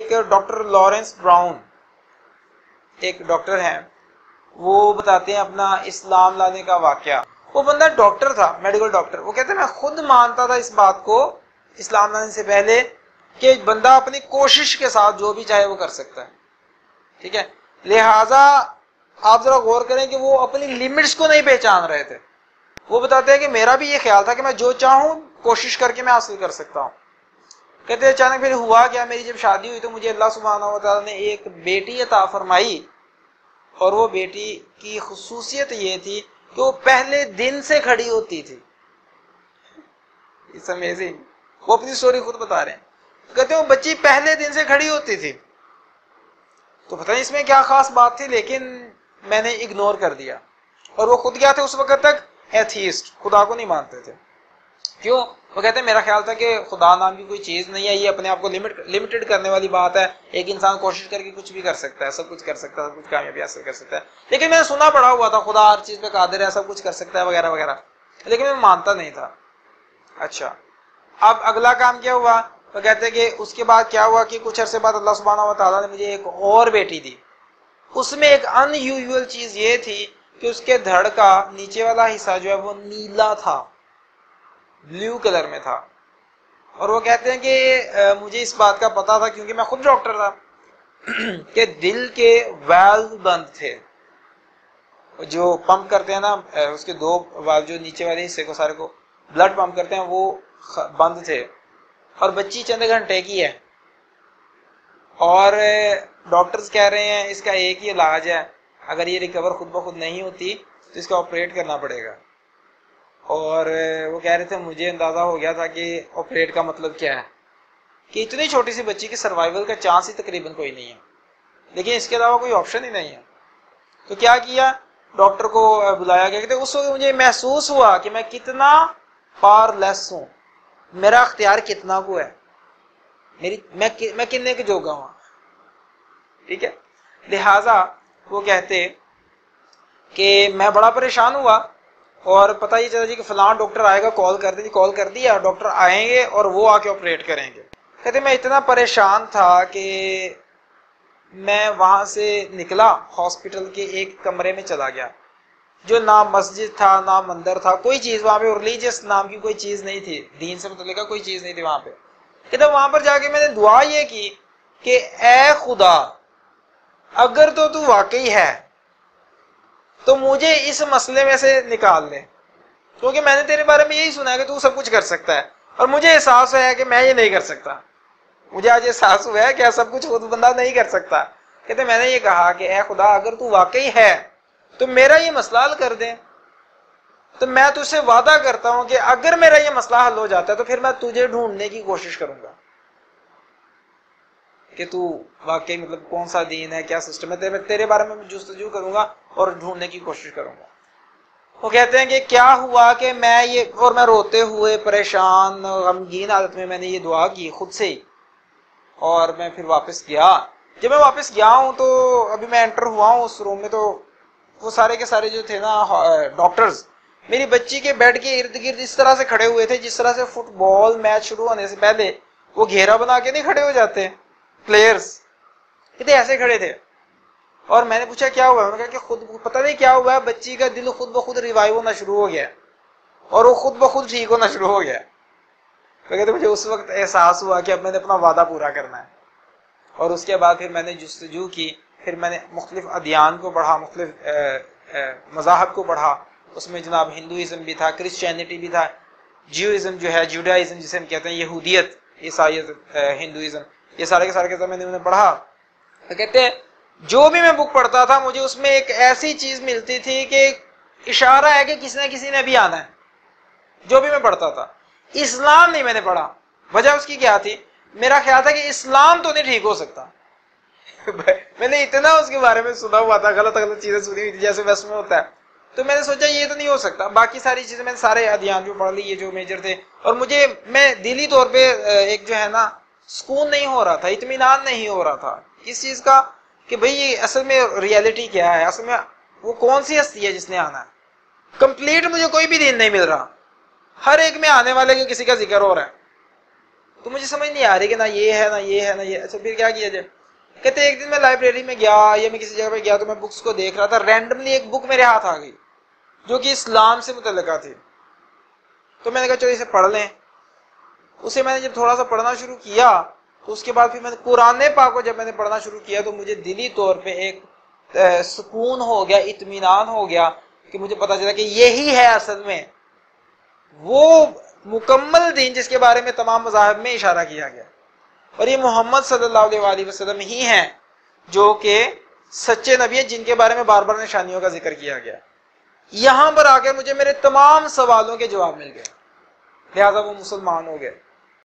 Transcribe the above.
ایک doctor Lawrence brown ایک doctor ہیں، وہ بتاتے ہیں اپنا اسلام لانے کا واقعہ. وہ بندہ ڈاکٹر تھا، میڈیکل ڈاکٹر. وہ کہتے ہیں میں خود مانتا تھا اس بات کو اسلام لانے سے پہلے کہ بندہ اپنی کوشش کے ساتھ جو بھی چاہے وہ کر سکتا ہے. ٹھیک ہے، لہٰذا آپ ذرا غور کریں کہ وہ اپنی لمٹس کو نہیں پہچان رہے تھے. وہ بتاتے ہیں کہ میرا بھی یہ خیال تھا کہ میں جو چاہوں کوشش کر کے میں حاصل کر سکتا ہوں. کہتے ہیں اچانک پھر ہوا کیا، میری جب شادی ہوئی تو مجھے اللہ سبحانہ و تعالیٰ نے ایک بیٹی عطا فرمائی، اور وہ بیٹی کی خصوصیت یہ تھی کہ وہ پہلے دن سے کھڑی ہوتی تھی. It's amazing. وہ اپنی سٹوری خود بتا رہے ہیں. کہتے ہیں وہ بچی پہلے دن سے کھڑی ہوتی تھی. تو پتہ نہیں اس میں کیا خاص بات تھی، لیکن میں نے اگنور کر دیا. اور وہ خود کیا تھے اس وقت تک؟ ایتھیسٹ، خدا کو نہیں مانتے تھے. کیوں؟ وہ کہتے ہیں میرا خیال تھا کہ خدا نام کی کوئی چیز نہیں ہے، یہ اپنے آپ کو لمیٹڈ کرنے والی بات ہے. ایک انسان کوشش کر کے کچھ بھی کر سکتا ہے، سب کچھ کر سکتا ہے، سب کچھ کامیابی حاصل کر سکتا ہے. لیکن میں نے سنا پڑا ہوا تھا خدا ہر چیز پہ قادر ہے، سب کچھ کر سکتا ہے وغیرہ وغیرہ، لیکن میں مانتا نہیں تھا. اچھا، اب اگلا کام کیا ہوا؟ وہ کہتے ہیں کہ اس کے بعد کیا ہوا کہ کچھ عرصے بعد اللہ سبحانہ و تعالیٰ نے مجھے ایک اور بیٹی دی. اس میں ایک ان یوزول چیز یہ تھی کہ اس کے دھڑ کا نیچے والا حصہ جو ہے وہ نیلا تھا، بلیو کلر میں تھا. اور وہ کہتے ہیں کہ مجھے اس بات کا پتا تھا کیونکہ میں خود ڈاکٹر تھا کہ دل کے ویلو بند تھے، جو پمپ کرتے ہیں نا، اس کے دو ویلو جو نیچے والے حصے کو سارے کو بلڈ پمپ کرتے ہیں وہ بند تھے. اور بچی چند گھنٹے کی ہے، اور ڈاکٹرز کہہ رہے ہیں اس کا ایک ہی علاج ہے، اگر یہ ریکور خود بخود نہیں ہوتی تو اس کا آپریٹ کرنا پڑے گا. اور وہ کہہ رہے تھے مجھے اندازہ ہو گیا تھا کہ آپریٹ کا مطلب کیا ہے، کہ اتنی چھوٹی سی بچی کی سروائیول کا چانس ہی تقریباً کوئی نہیں ہے، لیکن اس کے علاوہ کوئی آپشن ہی نہیں ہے. تو کیا کیا، ڈاکٹر کو بلایا گیا. کہ اس وقت مجھے محسوس ہوا کہ میں کتنا پار لیس ہوں، میرا اختیار کتنا کو ہے، میں کتنے کے جوگا ہوں. ٹھیک ہے، لہذا وہ کہتے کہ میں بڑا پریشان ہوا، اور پتہ یہ چلا جی کہ فلاں ڈاکٹر آئے گا، کال کر دی، کال کر دیا، ڈاکٹر آئیں گے اور وہ آ کے آپریٹ کریں گے. کہتے میں اتنا پریشان تھا کہ میں وہاں سے نکلا، ہاسپٹل کے ایک کمرے میں چلا گیا جو نہ مسجد تھا نہ مندر تھا، کوئی چیز وہاں پہ ریلیجیس نام کی کوئی چیز نہیں تھی، دین سے متعلق کوئی چیز نہیں تھی وہاں پہ. کہتے وہاں پر جا کے میں نے دعا یہ کی کہ اے خدا، اگر تو واقعی ہے تو مجھے اس مسئلے میں سے نکال لے، کیونکہ میں نے تیرے بارے میں یہی سنا ہے کہ تو سب کچھ کر سکتا ہے، اور مجھے احساس ہوا ہے کہ میں یہ نہیں کر سکتا. مجھے آج احساس ہوا ہے کہ سب کچھ خود بندہ نہیں کر سکتا. کہتے میں نے یہ کہا کہ اے خدا، اگر تو واقعی ہے تو میرا یہ مسئلہ حل کر دے. تو میں تجھ سے وعدہ کرتا ہوں کہ اگر میرا یہ مسئلہ حل ہو جاتا ہے تو پھر میں تجھے ڈھونڈنے کی کوشش کروں گا کہ تو واقعی مطلب کون سا دین ہے، کیا سسٹم ہے، تیرے بارے میں جستجو کروں گا اور ڈھونڈنے کی کوشش کروں گا. وہ کہتے ہیں کہ کیا ہوا کہ میں روتے ہوئے پریشان غمگین حالت میں نے یہ دعا کی خود سے ہی، اور میں پھر واپس گیا. جب میں واپس گیا ہوں تو ابھی میں انٹر ہوا ہوں اس روم میں، تو وہ سارے کے سارے جو تھے نا ڈاکٹرز میری بچی کے بیڈ کے ارد گرد اس طرح سے کھڑے ہوئے تھے جس طرح سے فٹ بال میچ شروع ہونے سے پہلے وہ گھیرا بنا کے نہیں کھڑے ہو جاتے پلیئرز، کتنے ایسے کھڑے تھے. اور میں نے پوچھا کیا ہوا ہے، انہوں نے کہا کہ خود پتہ نہیں کیا ہوا ہے، بچی کا دل خود بخود ریوائیو ہونا شروع ہو گیا اور وہ خود بخود ٹھیک ہونا شروع ہو گیا. تو کہتے مجھے اس وقت احساس ہوا کہ اب میں نے اپنا وعدہ پورا کرنا ہے. اور اس کے بعد پھر میں نے جستجو کی، پھر میں نے مختلف ادیان کو پڑھا، مختلف مذاہب کو پڑھا. اس میں جناب ہندوازم بھی تھا، کرسچینٹی بھی تھا، جیوازم جو ہے، جوڈائزم جسے ہم کہتے ہیں، یہودیت، عیسائیت، ہندوازم، یہ سارے کے سارے میں نے انہیں پڑھا. تو کہتے ہیں جو بھی میں بک پڑھتا تھا مجھے اس میں ایک ایسی چیز ملتی تھی کہ اشارہ ہے کہ کسی نہ کسی نے بھی آنا ہے. جو بھی میں پڑھتا تھا، اسلام نہیں میں نے پڑھا. وجہ اس کی کیا تھی؟ میرا خیال تھا کہ اسلام تو نہیں ٹھیک ہو سکتا. میں نے اتنا اس کے بارے میں سنا ہوا تھا، غلط غلط چیزیں سنی ہوئی تھی جیسے ویسٹ میں ہوتا ہے. تو میں نے سوچا یہ تو نہیں ہو سکتا. باقی ساری چیزیں میں نے سارے ادیان جو پڑھ لی، یہ جو میجر تھے، اور میں دلی طور پہ ایک جو ہے نا سکون نہیں ہو رہا تھا، اطمینان نہیں ہو رہا تھا اس چیز کا کہ بھئی یہ اصل میں ریالٹی کیا ہے، اصل میں وہ کون سی ہستی ہے جس نے آنا ہے. کمپلیٹ مجھے کوئی بھی دین نہیں مل رہا، ہر ایک میں آنے والے کے کسی کا ذکر ہو رہا ہے. تو مجھے سمجھ نہیں آ رہی کہ نہ یہ ہے نہ یہ ہے نہ یہ. اچھا پھر کیا کیا جائے؟ کہتے ایک دن میں لائبریری میں گیا یا میں کسی جگہ پہ گیا تو میں بکس کو دیکھ رہا تھا, رینڈملی ایک بک میرے ہاتھ آ گئی جو کہ اسلام سے متعلقہ تھی. تو میں نے کہا چلو اسے پڑھ لیں. اسے میں نے جب تھوڑا سا پڑھنا شروع کیا تو اس کے بعد پھر میں نے قرآن پاک کو جب میں نے پڑھنا شروع کیا تو مجھے دلی طور پہ ایک سکون ہو گیا, اطمینان ہو گیا کہ مجھے پتا چلا کہ یہی ہے اصل میں وہ مکمل دین جس کے بارے میں تمام مذاہب میں اشارہ کیا گیا, اور یہ محمد صلی اللہ علیہ وسلم ہی ہیں جو کہ سچے نبی ہیں جن کے بارے میں بار بار نشانیوں کا ذکر کیا گیا. یہاں پر آ کے مجھے میرے تمام سوالوں کے جواب مل گئے, لہذا وہ مسلمان ہو گئے.